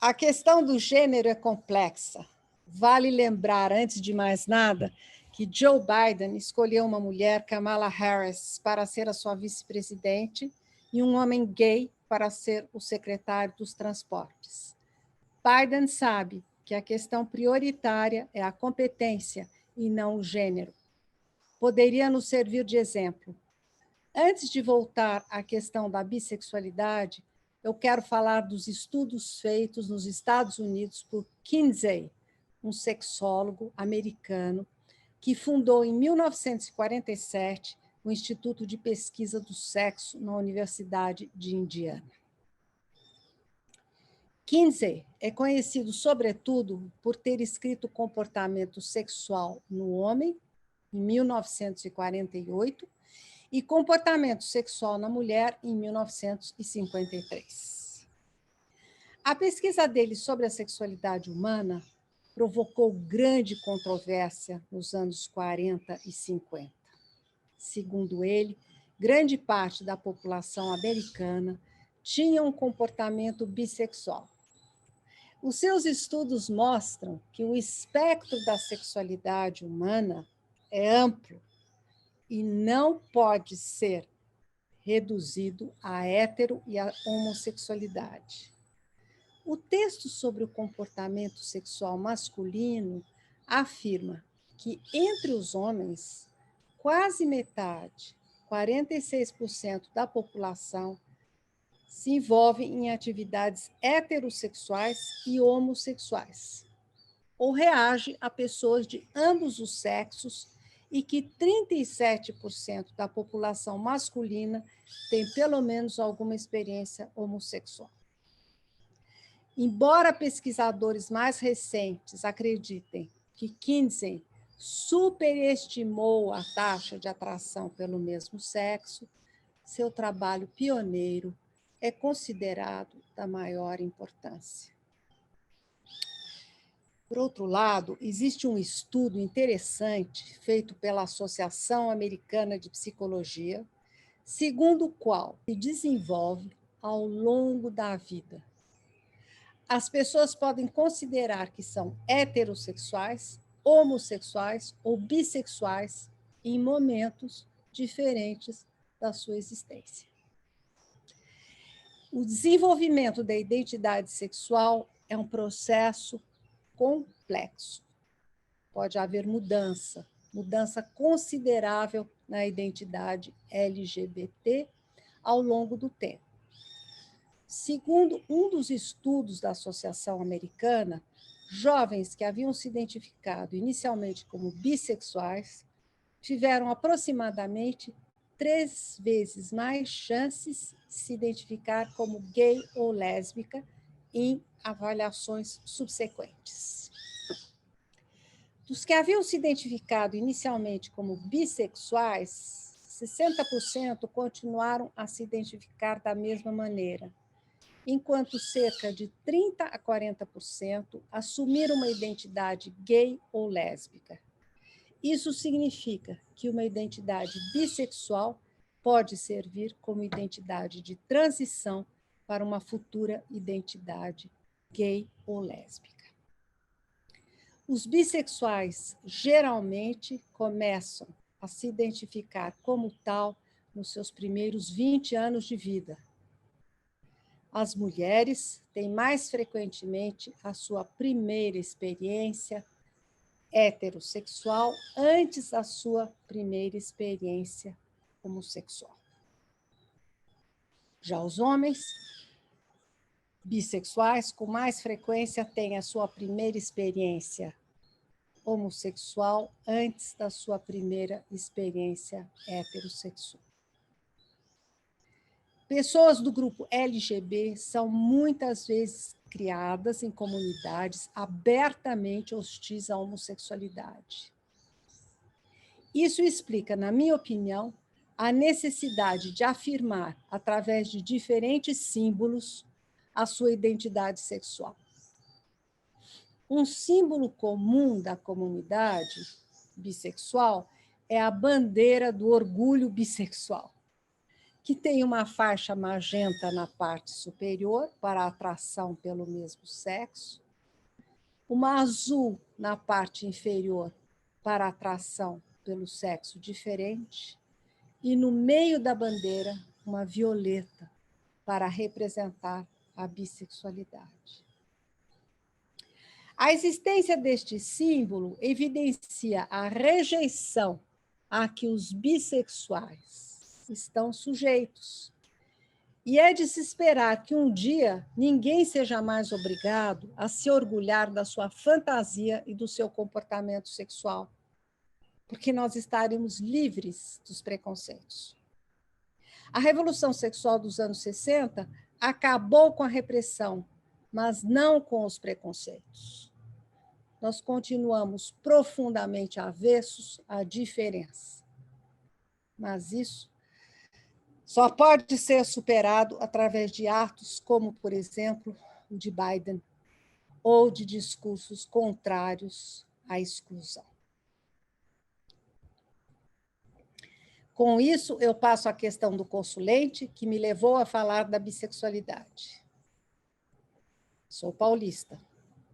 A questão do gênero é complexa. Vale lembrar, antes de mais nada, que Joe Biden escolheu uma mulher, Kamala Harris, para ser a sua vice-presidente e um homem gay para ser o secretário dos transportes. Biden sabe que a questão prioritária é a competência e não o gênero. Poderia nos servir de exemplo. Antes de voltar à questão da bissexualidade, eu quero falar dos estudos feitos nos Estados Unidos por Kinsey, um sexólogo americano que fundou em 1947 o Instituto de Pesquisa do Sexo na Universidade de Indiana. Kinsey é conhecido, sobretudo, por ter escrito Comportamento Sexual no Homem, em 1948, e Comportamento Sexual na Mulher, em 1953. A pesquisa dele sobre a sexualidade humana provocou grande controvérsia nos anos 40 e 50. Segundo ele, grande parte da população americana tinha um comportamento bissexual. Os seus estudos mostram que o espectro da sexualidade humana é amplo e não pode ser reduzido à hétero e à homossexualidade. O texto sobre o comportamento sexual masculino afirma que, entre os homens, quase metade, 46% da população, se envolve em atividades heterossexuais e homossexuais, ou reage a pessoas de ambos os sexos, e que 37% da população masculina tem pelo menos alguma experiência homossexual. Embora pesquisadores mais recentes acreditem que Kinsey superestimou a taxa de atração pelo mesmo sexo, seu trabalho pioneiro é considerado da maior importância. Por outro lado, existe um estudo interessante feito pela Associação Americana de Psicologia, segundo o qual se desenvolve ao longo da vida. As pessoas podem considerar que são heterossexuais, homossexuais ou bissexuais em momentos diferentes da sua existência. O desenvolvimento da identidade sexual é um processo complexo. Pode haver mudança considerável na identidade LGBT ao longo do tempo. Segundo um dos estudos da Associação Americana, jovens que haviam se identificado inicialmente como bissexuais tiveram aproximadamente 3 vezes mais chances de se identificar como gay ou lésbica em avaliações subsequentes. Dos que haviam se identificado inicialmente como bissexuais, 60% continuaram a se identificar da mesma maneira, enquanto cerca de 30% a 40% assumiram uma identidade gay ou lésbica. Isso significa que uma identidade bissexual pode servir como identidade de transição para uma futura identidade gay ou lésbica. Os bissexuais geralmente começam a se identificar como tal nos seus primeiros 20 anos de vida. As mulheres têm mais frequentemente a sua primeira experiência heterossexual antes da sua primeira experiência homossexual. Já os homens bissexuais, com mais frequência, têm a sua primeira experiência homossexual antes da sua primeira experiência heterossexual. Pessoas do grupo LGB são muitas vezes criadas em comunidades abertamente hostis à homossexualidade. Isso explica, na minha opinião, a necessidade de afirmar, através de diferentes símbolos, a sua identidade sexual. Um símbolo comum da comunidade bissexual é a bandeira do orgulho bissexual. que tem uma faixa magenta na parte superior para atração pelo mesmo sexo, uma azul na parte inferior para atração pelo sexo diferente e no meio da bandeira uma violeta para representar a bissexualidade. A existência deste símbolo evidencia a rejeição a que os bissexuais estão sujeitos. E é de se esperar que um dia ninguém seja mais obrigado a se orgulhar da sua fantasia e do seu comportamento sexual, porque nós estaremos livres dos preconceitos. A revolução sexual dos anos 60 acabou com a repressão, mas não com os preconceitos. Nós continuamos profundamente avessos à diferença. Mas isso só pode ser superado através de atos como, por exemplo, o de Biden, ou de discursos contrários à exclusão. Com isso, eu passo à questão do consulente, que me levou a falar da bissexualidade. Sou paulista,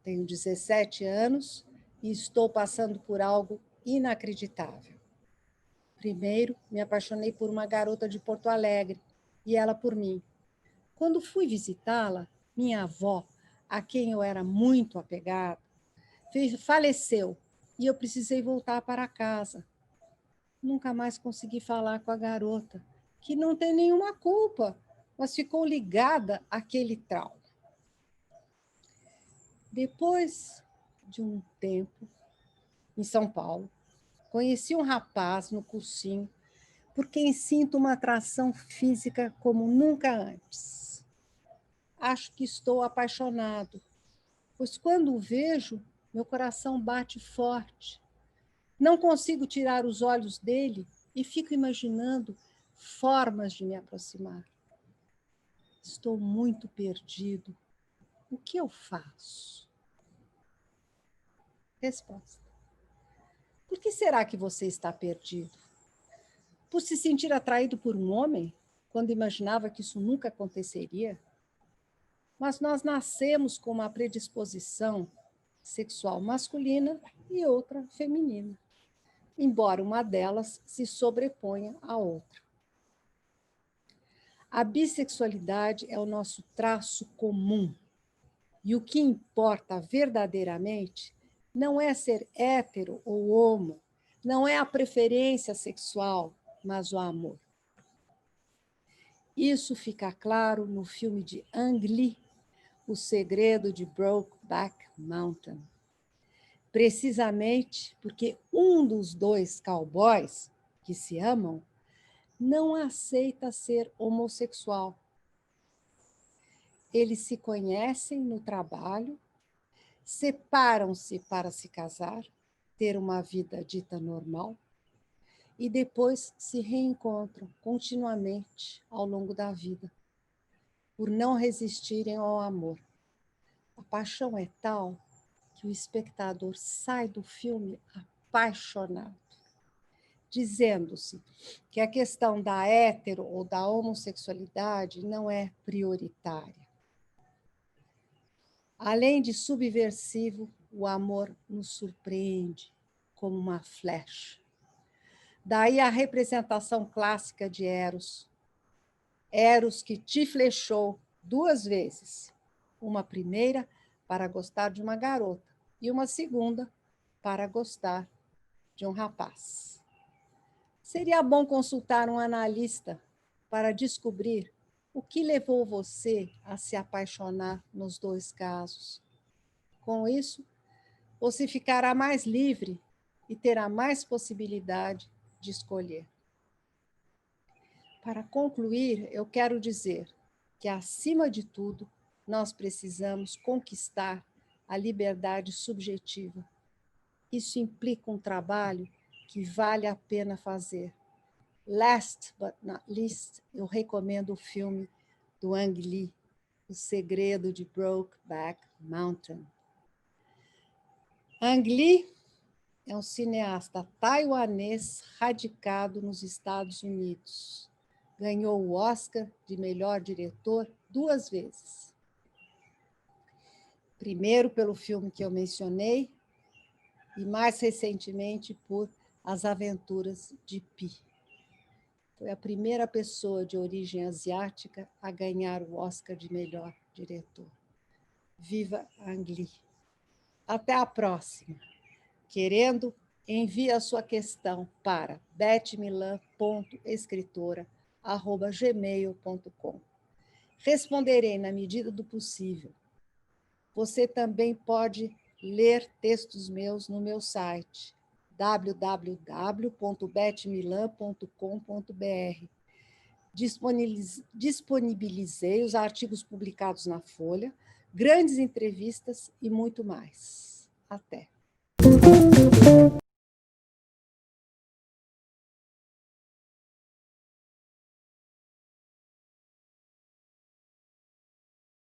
tenho 17 anos e estou passando por algo inacreditável. Primeiro, me apaixonei por uma garota de Porto Alegre e ela por mim. Quando fui visitá-la, minha avó, a quem eu era muito apegada, faleceu e eu precisei voltar para casa. Nunca mais consegui falar com a garota, que não tem nenhuma culpa, mas ficou ligada àquele trauma. Depois de um tempo, em São Paulo, conheci um rapaz no cursinho por quem sinto uma atração física como nunca antes. Acho que estou apaixonado, pois quando o vejo, meu coração bate forte. Não consigo tirar os olhos dele e fico imaginando formas de me aproximar. Estou muito perdido. O que eu faço? Resposta. Por que será que você está perdido? Por se sentir atraído por um homem, quando imaginava que isso nunca aconteceria? Mas nós nascemos com uma predisposição sexual masculina e outra feminina, embora uma delas se sobreponha à outra. A bissexualidade é o nosso traço comum, e o que importa verdadeiramente não é ser hétero ou homo, não é a preferência sexual, mas o amor. Isso fica claro no filme de Ang Lee, O Segredo de Brokeback Mountain. Precisamente porque um dos dois cowboys que se amam não aceita ser homossexual. Eles se conhecem no trabalho, separam-se para se casar, ter uma vida dita normal, e depois se reencontram continuamente ao longo da vida, por não resistirem ao amor. A paixão é tal que o espectador sai do filme apaixonado, dizendo-se que a questão da hetero ou da homossexualidade não é prioritária. Além de subversivo, o amor nos surpreende como uma flecha. Daí a representação clássica de Eros. Eros que te flechou 2 vezes. Uma primeira para gostar de uma garota e uma segunda para gostar de um rapaz. Seria bom consultar um analista para descobrir o que levou você a se apaixonar nos 2 casos. Com isso, você ficará mais livre e terá mais possibilidade de escolher. Para concluir, eu quero dizer que, acima de tudo, nós precisamos conquistar a liberdade subjetiva. Isso implica um trabalho que vale a pena fazer. Last but not least, eu recomendo o filme do Ang Lee, O Segredo de Brokeback Mountain. Ang Lee é um cineasta taiwanês radicado nos Estados Unidos. ganhou o Oscar de melhor diretor 2 vezes. Primeiro pelo filme que eu mencionei e mais recentemente por As Aventuras de Pi. Foi a primeira pessoa de origem asiática a ganhar o Oscar de melhor diretor. Viva Ang Lee! Até a próxima! Querendo, envie a sua questão para betmilan.escritora@gmail.com. Responderei na medida do possível. Você também pode ler textos meus no meu site www.betmilan.com.br. Disponibilizei os artigos publicados na Folha, grandes entrevistas e muito mais. Até!